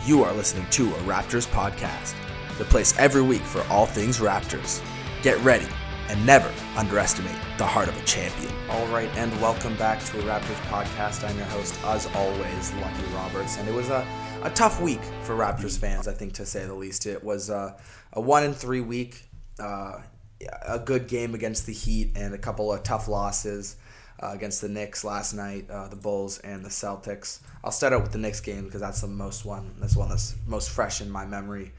You are listening to a Raptors podcast, the place every week for all things Raptors. Get ready and never underestimate the heart of a champion. All right, and welcome back to a Raptors podcast. I'm your host, as always, Lucky Roberts. And it was a tough week for Raptors fans, I think, to say the least. It was a 1-3 week, a good game against the Heat, and a couple of tough losses against the Knicks last night, the Bulls, and the Celtics. I'll start out with the Knicks game because that's the one that's most fresh in my memory.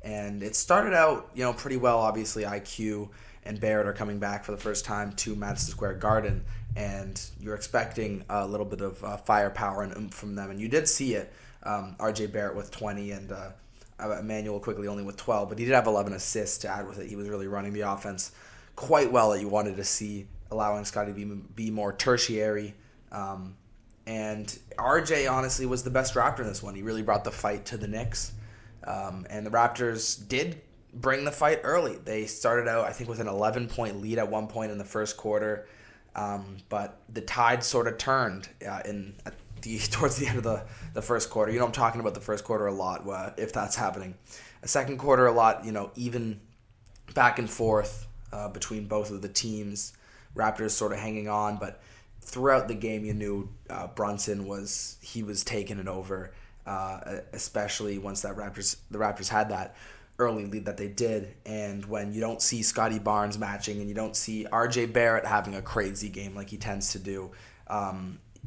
And it started out, pretty well. Obviously, IQ and Barrett are coming back for the first time to Madison Square Garden, and you're expecting a little bit of firepower and oomph from them, and you did see it. RJ Barrett with 20 and Emmanuel quickly only with 12, but he did have 11 assists to add with it. He was really running the offense quite well that you wanted to see, allowing Scottie to be more tertiary. And RJ, honestly, was the best Raptor in this one. He really brought the fight to the Knicks. And the Raptors did bring the fight early. They started out, I think, with an 11-point lead at one point in the first quarter. But the tide sort of turned towards the end of the first quarter. I'm talking about the first quarter a lot, if that's happening. A second quarter, a lot, even back and forth between both of the teams. Raptors sort of hanging on, but throughout the game, you knew Brunson was taking it over, especially once the Raptors had that early lead that they did. And when you don't see Scottie Barnes matching and you don't see RJ Barrett having a crazy game like he tends to do,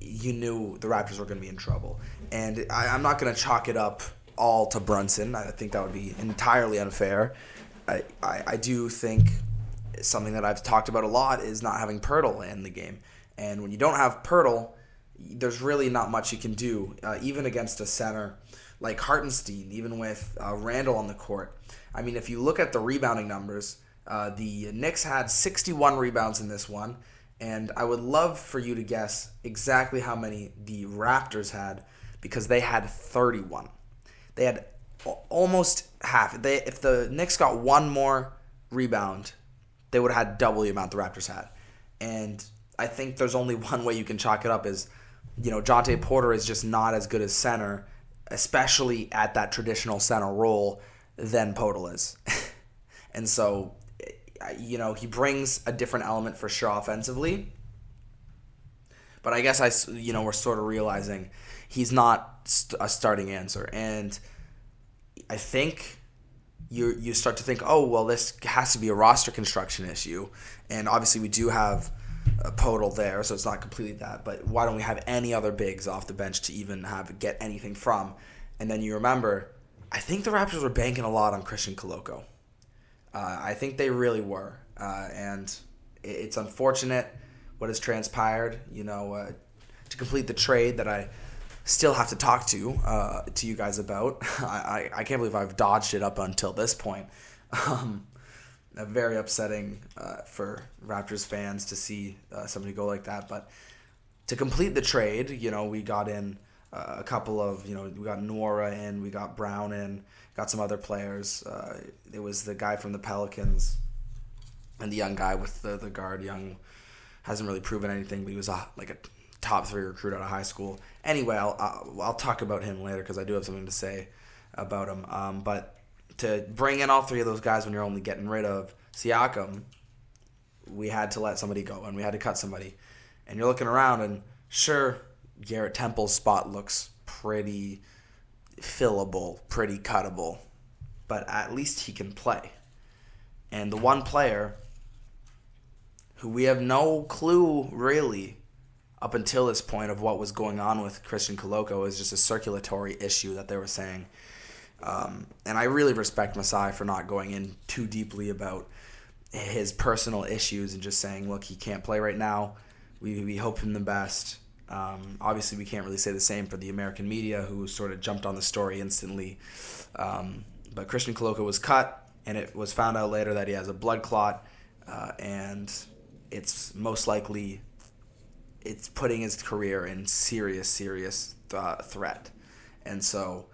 you knew the Raptors were going to be in trouble. And I'm not going to chalk it up all to Brunson. I think that would be entirely unfair. I do think something that I've talked about a lot is not having Poeltl in the game. And when you don't have Poeltl, there's really not much you can do, even against a center like Hartenstein, even with Randall on the court. I mean, if you look at the rebounding numbers, the Knicks had 61 rebounds in this one, and I would love for you to guess exactly how many the Raptors had, because they had 31. They had almost half. If the Knicks got one more rebound, they would have had double the amount the Raptors had. And I think there's only one way you can chalk it up is, Jontay Porter is just not as good as center, especially at that traditional center role, than Poeltl is. And so, he brings a different element for sure offensively. But I guess we're sort of realizing he's not a starting answer. And I think you start to think, oh, well, this has to be a roster construction issue. And obviously we do have a Poeltl there, so it's not completely that. But why don't we have any other bigs off the bench to even get anything from? And then you remember, I think the Raptors were banking a lot on Christian Koloko. I think they really were. And it's unfortunate what has transpired, to complete the trade that I still have to talk to you guys about. I can't believe I've dodged it up until this point. Very upsetting for Raptors fans to see somebody go like that. But to complete the trade, we got in a couple of, we got Nora in, we got Brown in, got some other players. It was the guy from the Pelicans and the young guy with the guard. Young hasn't really proven anything, but he was a top 3 recruit out of high school. Anyway, I'll talk about him later because I do have something to say about him. But to bring in all 3 of those guys when you're only getting rid of Siakam, we had to let somebody go and we had to cut somebody. And you're looking around and sure, Garrett Temple's spot looks pretty fillable, pretty cuttable, but at least he can play. And the one player who we have no clue really up until this point of what was going on with Christian Koloko is just a circulatory issue that they were saying. And I really respect Masai for not going in too deeply about his personal issues and just saying, look, he can't play right now. We hope him the best. Obviously, we can't really say the same for the American media, who sort of jumped on the story instantly. But Christian Koloko was cut, and it was found out later that he has a blood clot, and it's most likely it's putting his career in serious threat. And so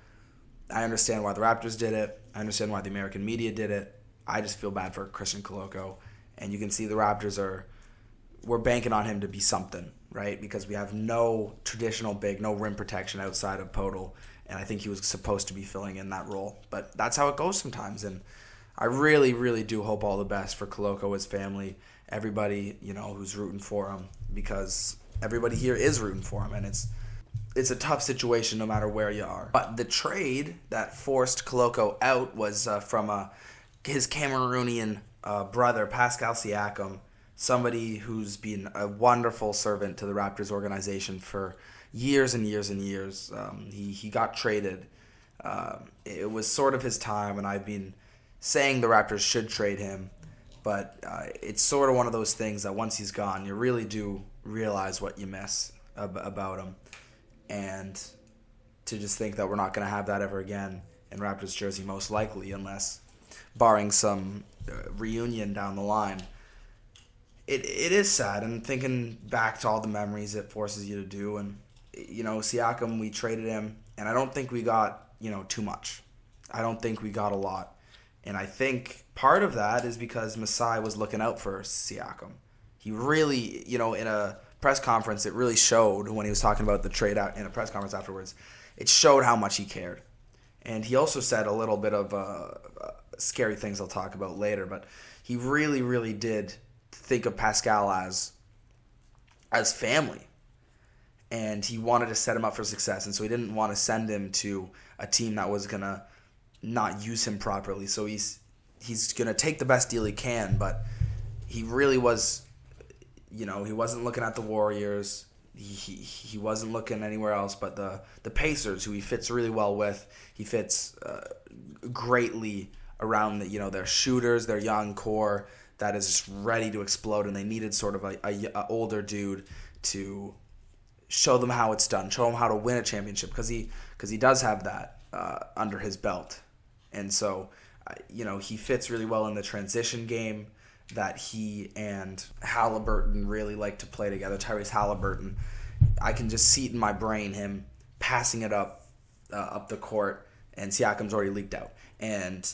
I understand why the Raptors did it. I understand why the American media did it. I just feel bad for Christian Koloko. And you can see the Raptors we're banking on him to be something. right? Because we have no traditional big, no rim protection outside of Podol, and I think he was supposed to be filling in that role. But that's how it goes sometimes, and I really, really do hope all the best for Koloko, his family, everybody, who's rooting for him, because everybody here is rooting for him, and it's a tough situation no matter where you are. But the trade that forced Koloko out was from his Cameroonian brother, Pascal Siakam, somebody who's been a wonderful servant to the Raptors organization for years and years and years. He got traded. It was sort of his time, and I've been saying the Raptors should trade him, but it's sort of one of those things that once he's gone, you really do realize what you miss about him. And to just think that we're not going to have that ever again in Raptors jersey, most likely, unless barring some reunion down the line. It is sad, and thinking back to all the memories it forces you to do. And, Siakam, we traded him, and I don't think we got, too much. I don't think we got a lot. And I think part of that is because Masai was looking out for Siakam. He really, in a press conference, it really showed when he was talking about the trade out in a press conference afterwards. It showed how much he cared. And he also said a little bit of scary things I'll talk about later, but he really, really did think of Pascal as family. And he wanted to set him up for success, and so he didn't want to send him to a team that was going to not use him properly. So he's going to take the best deal he can, but he really was, he wasn't looking at the Warriors. He wasn't looking anywhere else but the Pacers, who he fits really well with. He fits greatly around their shooters, their young core that is just ready to explode, and they needed sort of a older dude to show them how it's done, show them how to win a championship, because he does have that under his belt. And so, he fits really well in the transition game that he and Halliburton really like to play together. Tyrese Halliburton, I can just see it in my brain, him passing it up the court, and Siakam's already leaked out. And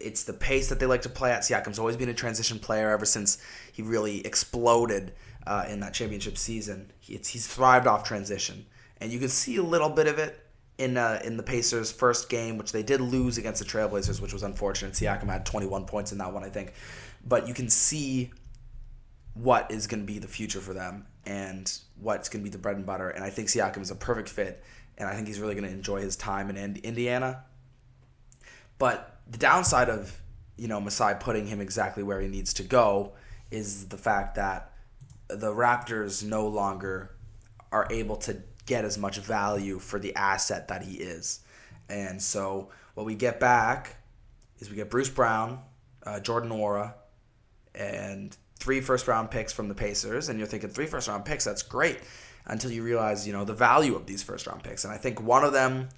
it's the pace that they like to play at. Siakam's always been a transition player ever since he really exploded in that championship season. He's thrived off transition, and you can see a little bit of it in the Pacers' first game, which they did lose against the Trailblazers, which was unfortunate. Siakam had 21 points in that one, I think. But you can see what is going to be the future for them and what's going to be the bread and butter. And I think Siakam is a perfect fit, and I think he's really going to enjoy his time in Indiana. But the downside of, Masai putting him exactly where he needs to go is the fact that the Raptors no longer are able to get as much value for the asset that he is. And so what we get back is we get Bruce Brown, Jordan Nwora, and 3 first-round picks from the Pacers. And you're thinking 3 first-round picks, that's great, until you realize, the value of these first-round picks. And I think one of them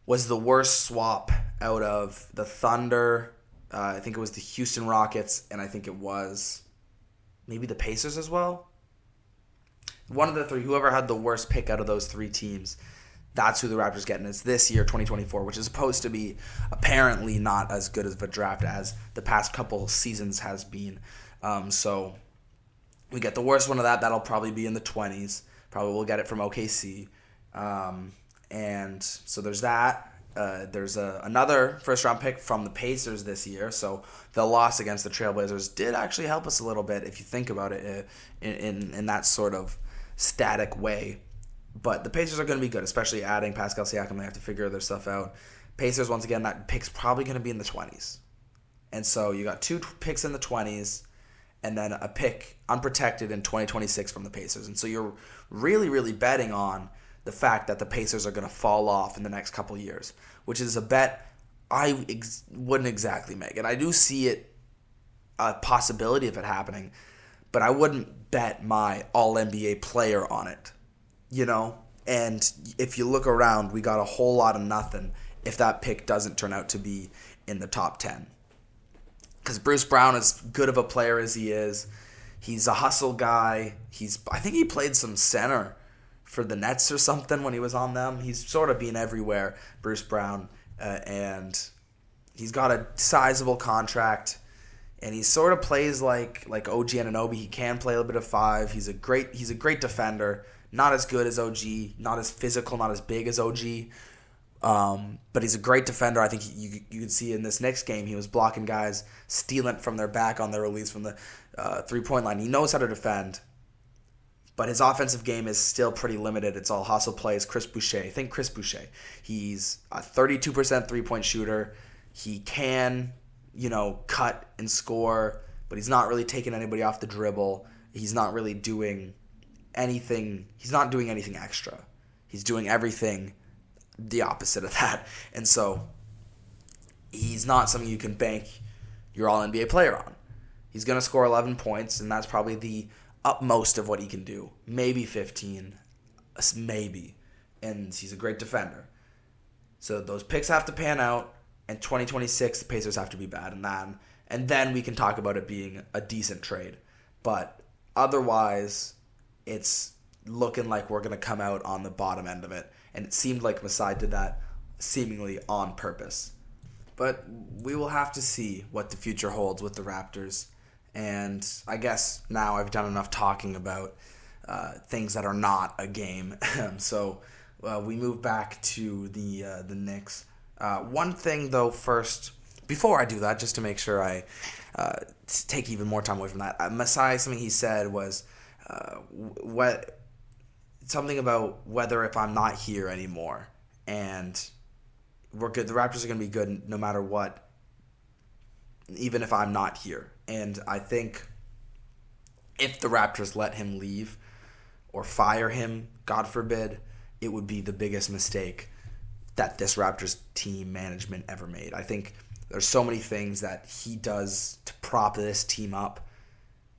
was the worst swap out of the Thunder. I think it was the Houston Rockets, and I think it was maybe the Pacers as well. One of the 3, whoever had the worst pick out of those 3 teams, that's who the Raptors get. And it's this year, 2024, which is supposed to be apparently not as good of a draft as the past couple seasons has been. So we get the worst one of that. That'll probably be in the 20s. Probably we'll get it from OKC. And so there's that. There's another first-round pick from the Pacers this year. So the loss against the Trailblazers did actually help us a little bit if you think about it in that sort of static way. But the Pacers are going to be good, especially adding Pascal Siakam. They have to figure their stuff out. Pacers, once again, that pick's probably going to be in the 20s. And so you got 2 picks in the 20s and then a pick unprotected in 2026 from the Pacers. And so you're really, really betting on the fact that the Pacers are going to fall off in the next couple years, which is a bet I wouldn't exactly make. And I do see it, a possibility of it happening, but I wouldn't bet my all-NBA player on it, And if you look around, we got a whole lot of nothing if that pick doesn't turn out to be in the top 10. Because Bruce Brown, as good of a player as he is, he's a hustle guy. I think he played some center for the Nets or something when he was on them. He's sort of been everywhere, Bruce Brown, and he's got a sizable contract, And he sort of plays like OG Anunoby. He can play a little bit of 5. He's a great defender. Not as good as OG, not as physical, not as big as OG. But he's a great defender. I think you can see in this next game, he was blocking guys, stealing from their back on their release from the 3-point line. He knows how to defend, but his offensive game is still pretty limited. It's all hustle plays. Chris Boucher. Think Chris Boucher. He's a 32% 3-point shooter. He can, cut and score, but he's not really taking anybody off the dribble. He's not really doing anything. He's not doing anything extra. He's doing everything the opposite of that. And so he's not something you can bank your all-NBA player on. He's going to score 11 points, and that's probably the utmost of what he can do. Maybe 15. Maybe. And he's a great defender. So those picks have to pan out, and 2026, the Pacers have to be bad in that. And then we can talk about it being a decent trade. But otherwise, it's looking like we're going to come out on the bottom end of it. And it seemed like Masai did that seemingly on purpose. But we will have to see what the future holds with the Raptors. And I guess now I've done enough talking about things that are not a game. So we move back to the Knicks. One thing, though, first, before I do that, just to make sure I take even more time away from that, Masai, something he said was something about whether if I'm not here anymore. And we're good. The Raptors are going to be good no matter what, even if I'm not here. And I think if the Raptors let him leave or fire him, God forbid, it would be the biggest mistake that this Raptors team management ever made. I think there's so many things that he does to prop this team up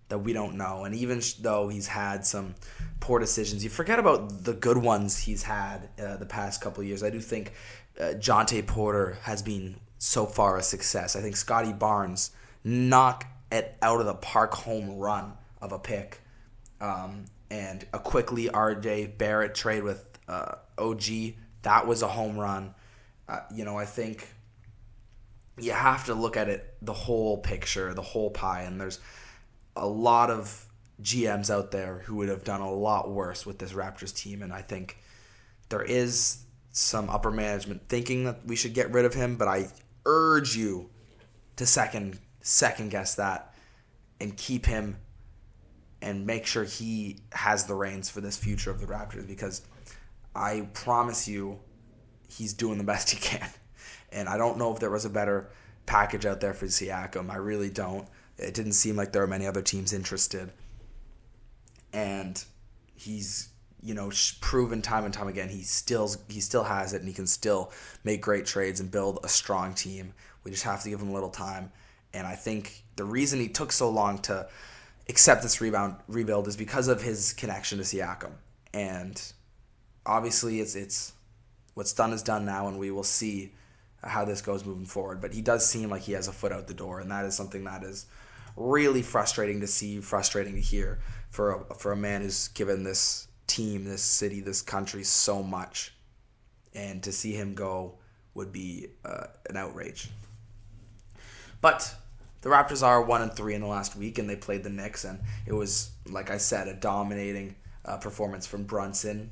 that we don't know. And even though he's had some poor decisions, you forget about the good ones he's had the past couple of years. I do think Jonte Porter has been so far a success. I think Scotty Barnes knocked it out of the park home run of a pick. And a quickly RJ Barrett trade with OG, that was a home run. I think you have to look at it, the whole picture, the whole pie, and there's a lot of GMs out there who would have done a lot worse with this Raptors team, and I think there is some upper management thinking that we should get rid of him, but I urge you to second guess that and keep him and make sure he has the reins for this future of the Raptors, because I promise you he's doing the best he can. And I don't know if there was a better package out there for Siakam. I really don't. It didn't seem like there were many other teams interested. And he's, proven time and time again he still has it, and he can still make great trades and build a strong team. We just have to give him a little time. And I think the reason he took so long to accept this rebuild is because of his connection to Siakam. And obviously it's what's done is done now, and we will see how this goes moving forward. But he does seem like he has a foot out the door, and that is something that is really frustrating to see, frustrating to hear for a man who's given this team, this city, this country so much. And to see him go would be an outrage. But the Raptors are 1-3 in the last week, and they played the Knicks, and it was, like I said, a dominating performance from Brunson.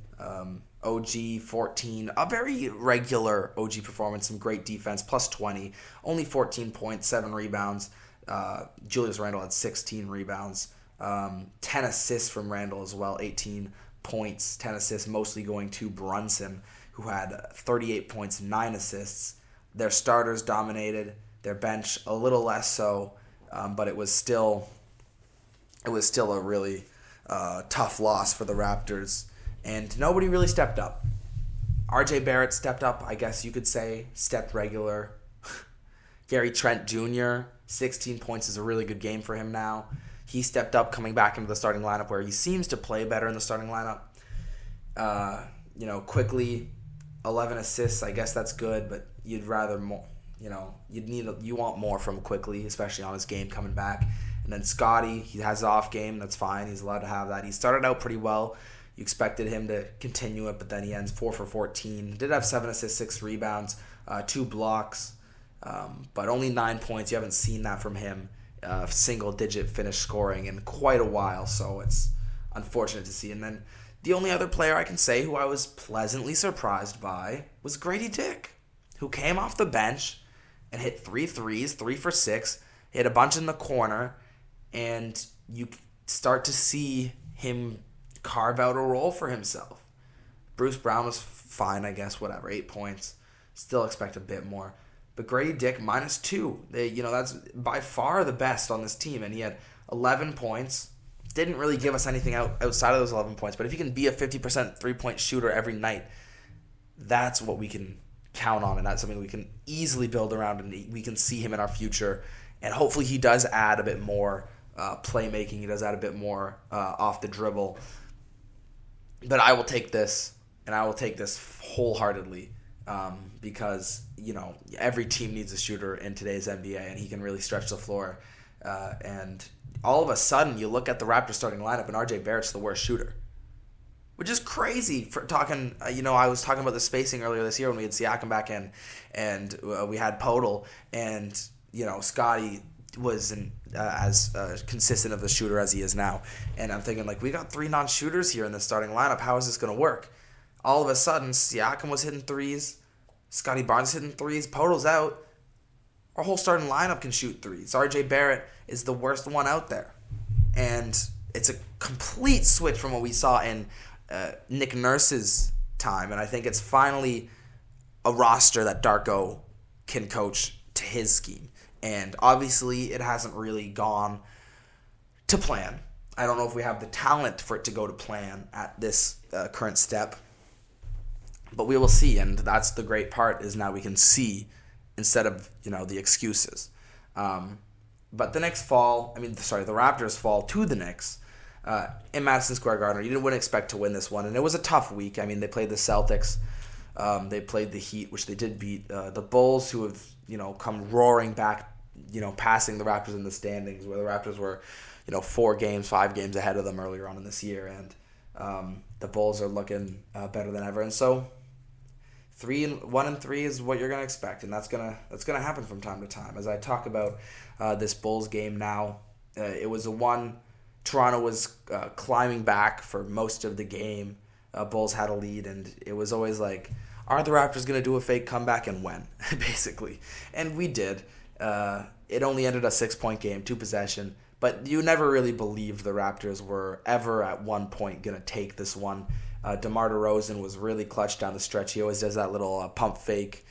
OG 14, a very regular OG performance, some great defense, plus 20, only 14 points, 7 rebounds. Julius Randle had 16 rebounds, 10 assists from Randle as well, 18 points, 10 assists, mostly going to Brunson, who had 38 points, 9 assists. Their starters dominated, their bench a little less so, but it was still a really tough loss for the Raptors. And nobody really stepped up. RJ Barrett stepped up, I guess you could say, stepped regular. Gary Trent Jr., 16 points is a really good game for him now. He stepped up coming back into the starting lineup, where he seems to play better in the starting lineup. Quickly, 11 assists, I guess that's good, but you'd rather more. You want more from Quickly, especially on his game coming back. And then Scotty, he has an off game, that's fine. He's allowed to have that. He started out pretty well. You expected him to continue it, but then he ends 4 for 14. He did have 7 assists, 6 rebounds, 2 blocks, but only 9 points. You haven't seen that from him single-digit finish scoring in quite a while, so it's unfortunate to see. And then the only other player I can say who I was pleasantly surprised by was Grady Dick, who came off the bench and hit 3 threes, 3 for 6, hit a bunch in the corner, and you start to see him carve out a role for himself. Bruce Brown was fine, I guess, whatever, 8 points. Still expect a bit more. But Grady Dick, -2. That's by far the best on this team. And he had 11 points. Didn't really give us anything outside of those 11 points. But if he can be a 50% three-point shooter every night, that's what we can count on. And that's something we can easily build around. And we can see him in our future. And hopefully he does add a bit more playmaking. He does add a bit more off the dribble. But I will take this, and I will take this wholeheartedly. Because, every team needs a shooter in today's NBA, and he can really stretch the floor. And all of a sudden, you look at the Raptors starting lineup, and RJ Barrett's the worst shooter. Which is crazy for talking, I was talking about the spacing earlier this year when we had Siakam back in, and we had Podol, and, Scotty wasn't as consistent of a shooter as he is now. And I'm thinking, we got 3 non-shooters here in the starting lineup. How is this going to work? All of a sudden, Siakam was hitting threes. Scotty Barnes hitting threes. Podol's out. Our whole starting lineup can shoot threes. RJ Barrett is the worst one out there. And it's a complete switch from what we saw in Nick Nurse's time. And I think it's finally a roster that Darko can coach to his scheme. And obviously, it hasn't really gone to plan. I don't know if we have the talent for it to go to plan at this current step. But we will see, and that's the great part, is now we can see instead of, the excuses. But the Raptors fall to the Knicks in Madison Square Garden. You wouldn't expect to win this one, and it was a tough week. I mean, they played the Celtics. They played the Heat, which they did beat. The Bulls, who have, come roaring back, passing the Raptors in the standings, where the Raptors were, 5 games ahead of them earlier on in this year. And the Bulls are looking better than ever. And so 1-3 is what you're gonna expect, and that's gonna happen from time to time. As I talk about this Bulls game now, it was a one. Toronto was climbing back for most of the game. Bulls had a lead, and it was always like, are the Raptors gonna do a fake comeback, and when? Basically, and we did. It only ended a 6-point game, 2 possession, but you never really believed the Raptors were ever at one point gonna take this one. DeMar DeRozan was really clutch down the stretch. He always does that little pump fake,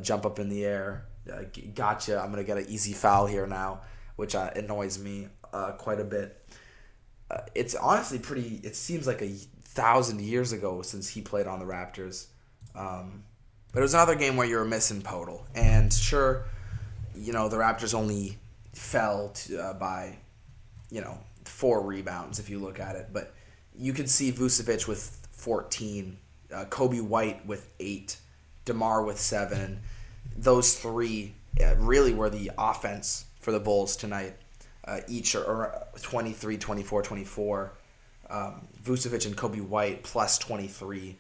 jump up in the air. Gotcha, I'm going to get an easy foul here now, which annoys me quite a bit. It's honestly it seems like 1,000 years ago since he played on the Raptors. But it was another game where you were missing Podol. And sure, the Raptors only fell by, 4 rebounds if you look at it. But you could see Vucevic with 14, Kobe White with 8, DeMar with 7. Those 3 really were the offense for the Bulls tonight. Each are 23, 24, 24. Vucevic and Kobe White plus 23.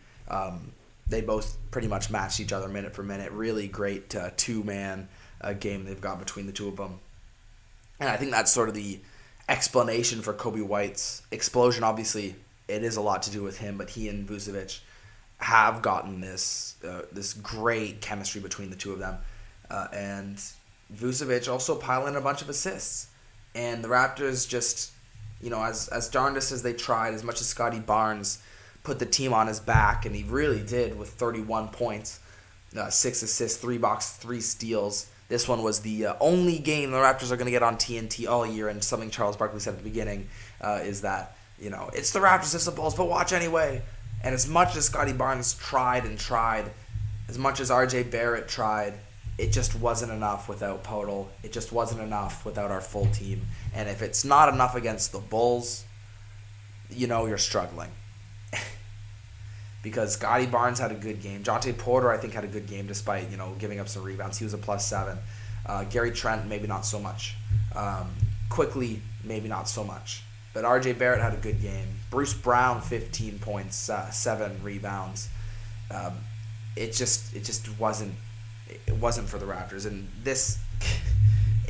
They both pretty much matched each other minute for minute. Really great 2-man game they've got between the two of them. And I think that's sort of the explanation for Kobe White's explosion. Obviously, it is a lot to do with him, but he and Vucevic have gotten this great chemistry between the two of them. And Vucevic also piling a bunch of assists. And the Raptors just, as darndest as they tried, as much as Scotty Barnes put the team on his back, and he really did with 31 points, 6 assists, 3 blocks, 3 steals. This one was the only game the Raptors are going to get on TNT all year, and something Charles Barkley said at the beginning is that, it's the Raptors, it's the Bulls, but watch anyway. And as much as Scotty Barnes tried, as much as RJ Barrett tried, it just wasn't enough without Podol. It just wasn't enough without our full team. And if it's not enough against the Bulls, you're struggling. Because Scotty Barnes had a good game. Jonte Porter, I think, had a good game despite, giving up some rebounds. He was a +7. Gary Trent, maybe not so much. Quickly, maybe not so much. But RJ Barrett had a good game. Bruce Brown, 15 points, 7 rebounds. It just wasn't for the Raptors. And this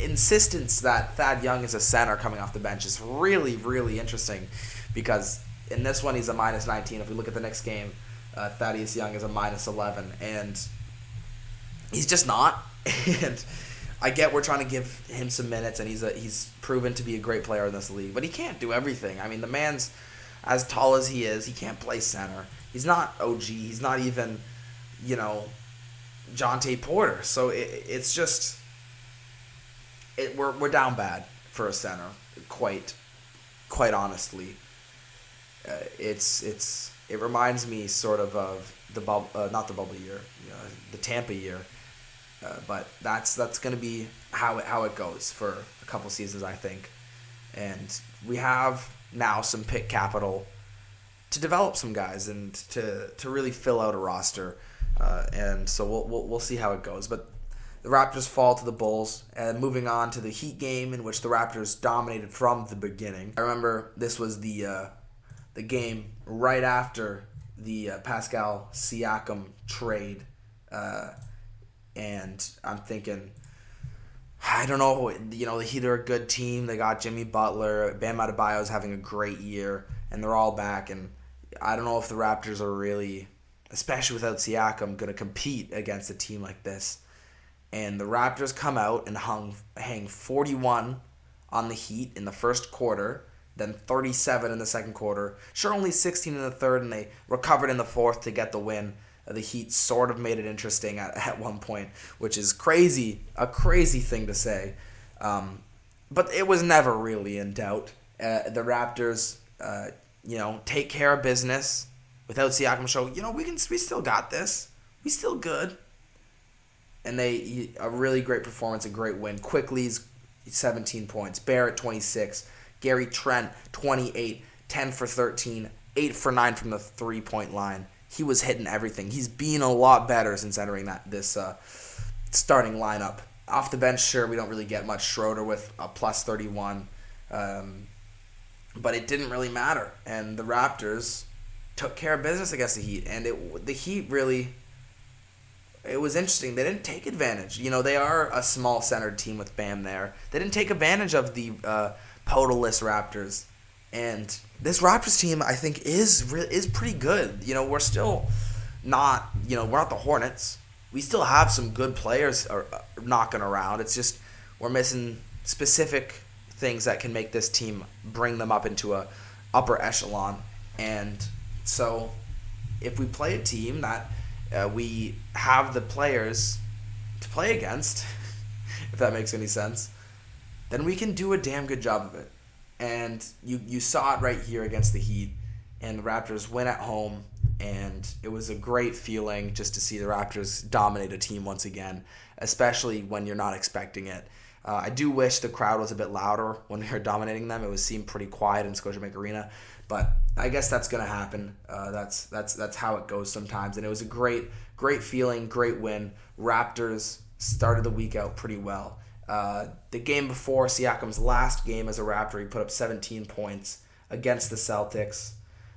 insistence that Thad Young is a center coming off the bench is really, really interesting, because in this one he's a minus 19. If we look at the next game, Thaddeus Young is a minus 11, and he's just not. And I get we're trying to give him some minutes, and he's proven to be a great player in this league, but he can't do everything. I mean, the man's as tall as he is, he can't play center. He's not OG. He's not even, Jonte Porter. So it's just we're down bad for a center, quite honestly. It reminds me sort of the bubble, not the bubble year, the Tampa year. But that's going to be how it goes for a couple seasons, I think. And we have now some pick capital to develop some guys and to really fill out a roster. And so we'll see how it goes. But the Raptors fall to the Bulls, and moving on to the Heat game, in which the Raptors dominated from the beginning. I remember this was the game right after the Pascal Siakam trade. And I'm thinking, I don't know, the Heat are a good team. They got Jimmy Butler. Bam Adebayo's having a great year, and they're all back. And I don't know if the Raptors are really, especially without Siakam, going to compete against a team like this. And the Raptors come out and hang 41 on the Heat in the first quarter, then 37 in the second quarter. Sure, only 16 in the third, and they recovered in the fourth to get the win. The Heat sort of made it interesting at one point, which is a crazy thing to say. But it was never really in doubt. The Raptors, take care of business without Siakam. Show, we still got this. We still good. And a really great performance, a great win. Quickly's 17 points. Barrett 26. Gary Trent 28. 10 for 13. 8 for 9 from the 3-point line. He was hitting everything. He's been a lot better since entering this starting lineup. Off the bench, sure, we don't really get much. Schroeder with a plus 31. But it didn't really matter. And the Raptors took care of business against the Heat. And the Heat really, it was interesting. They didn't take advantage. They are a small-centered team with Bam there. They didn't take advantage of the Podolus Raptors. And this Raptors team, I think, is pretty good. We're still not, we're not the Hornets. We still have some good players knocking around. It's just we're missing specific things that can make this team bring them up into a upper echelon. And so if we play a team that we have the players to play against, if that makes any sense, then we can do a damn good job of it. And you saw it right here against the Heat, and the Raptors win at home, and it was a great feeling just to see the Raptors dominate a team once again, especially when you're not expecting it. I do wish the crowd was a bit louder when we were dominating them. It seemed pretty quiet in Scotiabank Arena, but I guess that's going to happen. That's how it goes sometimes, and it was a great feeling, great win. Raptors started the week out pretty well. The game before, Siakam's last game as a Raptor, he put up 17 points against the Celtics.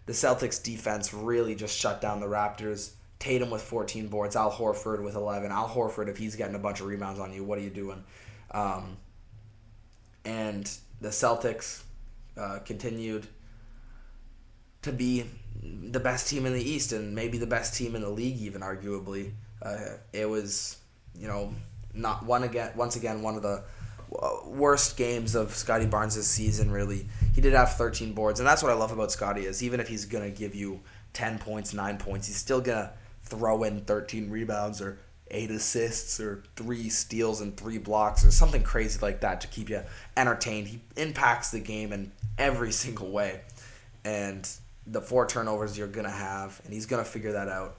The Celtics defense really just shut down the Raptors. Tatum with 14 boards, Al Horford with 11. Al Horford, if he's getting a bunch of rebounds on you, what are you doing? And the Celtics continued to be the best team in the East, and maybe the best team in the league even, arguably. It was, once again, one of the worst games of Scotty Barnes' season, really. He did have 13 boards, and that's what I love about Scotty, is even if he's going to give you 10 points, 9 points, he's still going to throw in 13 rebounds or 8 assists or 3 steals and 3 blocks or something crazy like that to keep you entertained. He impacts the game in every single way. And the 4 turnovers you're going to have, and he's going to figure that out.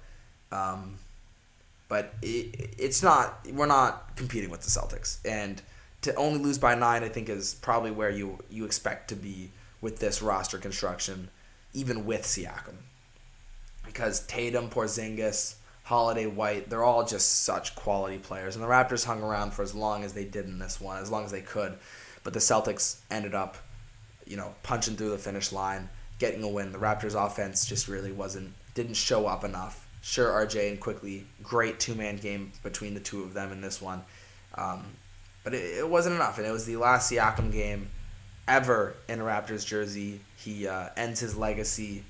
But we're not competing with the Celtics. And to only lose by 9, I think, is probably where you expect to be with this roster construction, even with Siakam. Because Tatum, Porzingis, Holiday, White, they're all just such quality players. And the Raptors hung around for as long as they did in this one, as long as they could. But the Celtics ended up, punching through the finish line, getting a win. The Raptors offense just really didn't show up enough. Sure, RJ and Quickly, great two-man game between the two of them in this one. But it wasn't enough, and it was the last Siakam game ever in a Raptors jersey. He ends his legacy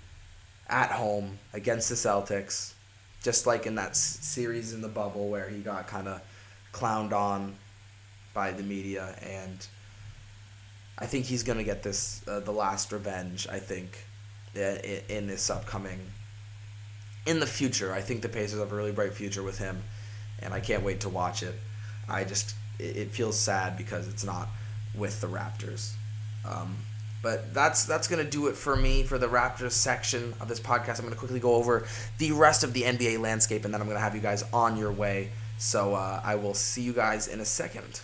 at home against the Celtics, just like in that series in the bubble where he got kind of clowned on by the media. And I think he's going to get this, the last revenge, I think, in this upcoming, in the future. I think the Pacers have a really bright future with him, and I can't wait to watch it. It feels sad because it's not with the Raptors. But that's going to do it for me for the Raptors section of this podcast. I'm going to quickly go over the rest of the NBA landscape, and then I'm going to have you guys on your way. So I will see you guys in a second.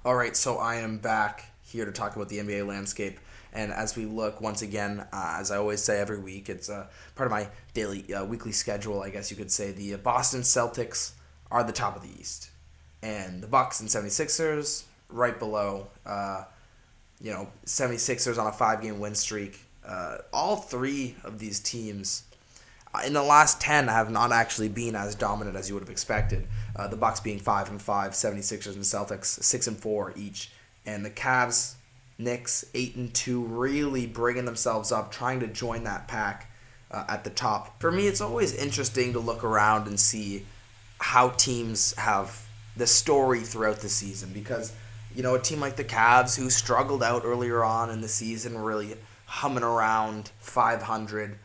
All right, so I am back here to talk about the NBA landscape. And as we look, once again, as I always say every week, it's part of my weekly schedule, I guess you could say. The Boston Celtics are the top of the East. And the Bucks and 76ers right below. 76ers on a 5-game win streak. All three of these teams in the last 10 have not actually been as dominant as you would have expected. The Bucks being 5-5, 76ers and Celtics 6-4 each. And the Cavs, Knicks 8-2, really bringing themselves up, trying to join that pack at the top. For me, it's always interesting to look around and see how teams have the story throughout the season, because a team like the Cavs, who struggled out earlier on in the season, really humming around 500,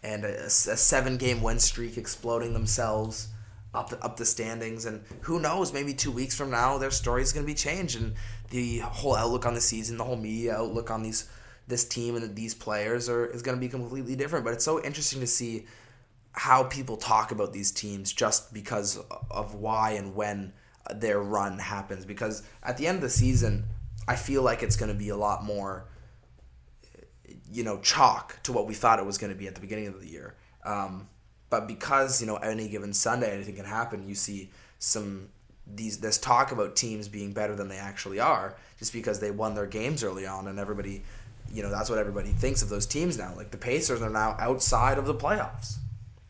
and a 7-game win streak, exploding themselves up the standings. And who knows, maybe 2 weeks from now, their story is going to be changed, and the whole outlook on the season, the whole media outlook on this team and these players is going to be completely different. But it's so interesting to see how people talk about these teams just because of why and when their run happens, because at the end of the season, I feel like it's going to be a lot more, chalk to what we thought it was going to be at the beginning of the year. But because, any given Sunday, anything can happen, you see this talk about teams being better than they actually are, just because they won their games early on, and everybody, that's what everybody thinks of those teams now. Like the Pacers are now outside of the playoffs.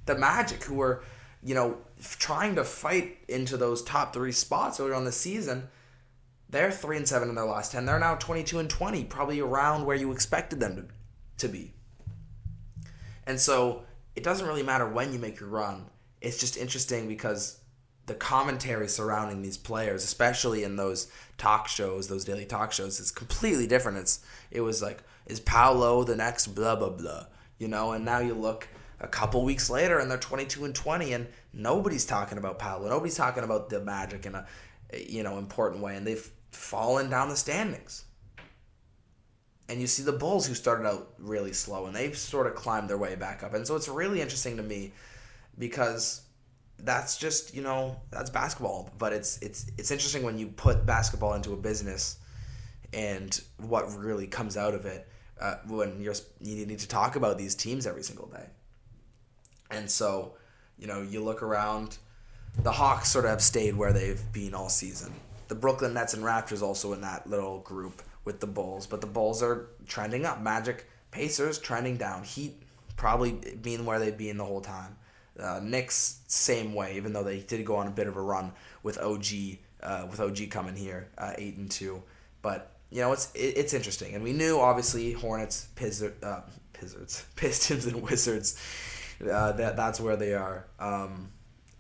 The Magic, who were, trying to fight into those top 3 spots earlier on the season, they're 3-7 in their last 10. They're now 22-20, probably around where you expected them to be. And so it doesn't really matter when you make your run. It's just interesting because the commentary surrounding these players, especially in those talk shows, those daily talk shows, is completely different. It was like, is Paolo the next blah, blah, blah, and now you look a couple weeks later and they're 22-20 and nobody's talking about Paolo. Nobody's talking about the Magic in a, important way, and they've fallen down the standings. And you see the Bulls, who started out really slow, and they've sort of climbed their way back up. And so it's really interesting to me because that's just, that's basketball. But it's interesting when you put basketball into a business and what really comes out of it when you need to talk about these teams every single day. And so, you look around, the Hawks sort of have stayed where they've been all season. The Brooklyn Nets and Raptors also in that little group with the Bulls, but the Bulls are trending up. Magic, Pacers trending down. Heat probably being where they've been the whole time. Knicks, same way, even though they did go on a bit of a run with OG coming here, 8-2. But it's interesting, and we knew obviously Hornets, Pistons, and Wizards. That's where they are.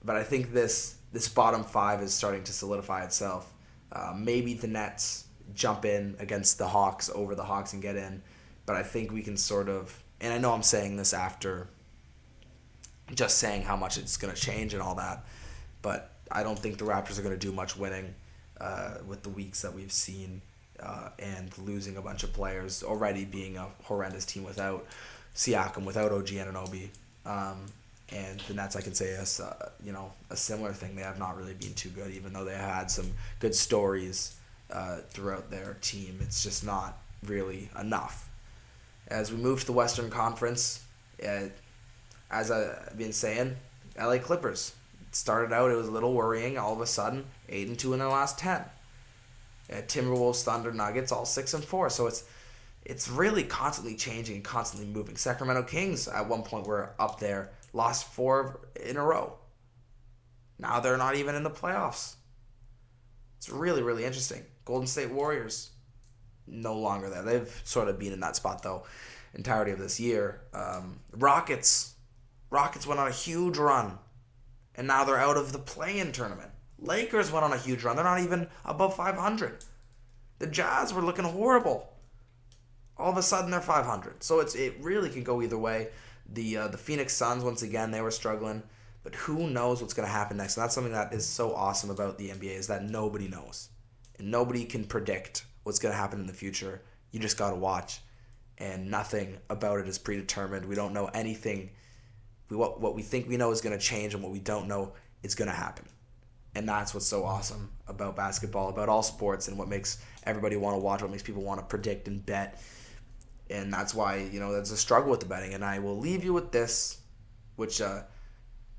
But I think this bottom 5 is starting to solidify itself. Maybe the Nets jump in against the Hawks, over the Hawks, and get in. But I think we can sort of, and I know I'm saying this after just saying how much it's going to change and all that, but I don't think the Raptors are going to do much winning with the weeks that we've seen and losing a bunch of players, already being a horrendous team without Siakam, without OG Anunoby. And the Nets, I can say, a similar thing. They have not really been too good, even though they had some good stories throughout their team. It's just not really enough. As we move to the Western Conference, as I've been saying, LA Clippers. It started out, it was a little worrying. All of a sudden, 8-2 in their last 10. Timberwolves, Thunder, Nuggets, all 6-4. So it's really constantly changing and constantly moving. Sacramento Kings, at one point, were up there, lost 4 in a row. Now they're not even in the playoffs. It's really, really interesting. Golden State Warriors, no longer there. They've sort of been in that spot, though, entirety of this year. Rockets went on a huge run, and now they're out of the play-in tournament. Lakers went on a huge run. They're not even above 500. The Jazz were looking horrible. All of a sudden, they're 500. So it really can go either way. The Phoenix Suns, once again, they were struggling. But who knows what's going to happen next? And that's something that is so awesome about the NBA is that nobody knows. And nobody can predict what's going to happen in the future. You just got to watch. And nothing about it is predetermined. We don't know anything. What we think we know is going to change, and what we don't know is going to happen. And that's what's so awesome about basketball, about all sports, and what makes everybody want to watch, what makes people want to predict and bet. And that's why, there's a struggle with the betting. And I will leave you with this, which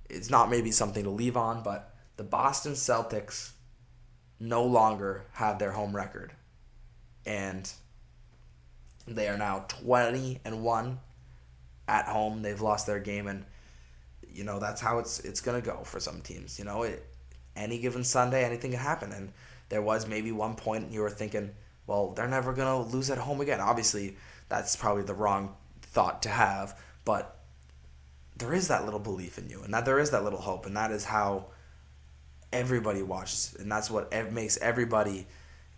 is not maybe something to leave on, but the Boston Celtics no longer have their home record. And they are now 20-1 at home. They've lost their game, and that's how it's going to go for some teams. Any given Sunday, anything can happen. And there was maybe one point you were thinking, well, they're never going to lose at home again. Obviously, that's probably the wrong thought to have, but there is that little belief in you, and that there is that little hope, and that is how everybody watches, and that's what makes everybody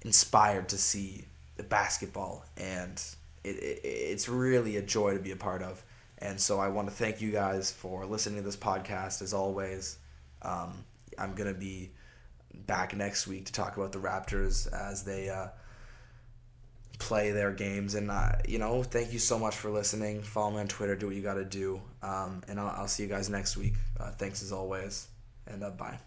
inspired to see the basketball, and it's really a joy to be a part of. And so I want to thank you guys for listening to this podcast. As always, I'm going to be back next week to talk about the Raptors as they play their games. And, thank you so much for listening. Follow me on Twitter. Do what you got to do. And I'll see you guys next week. Thanks as always. And bye.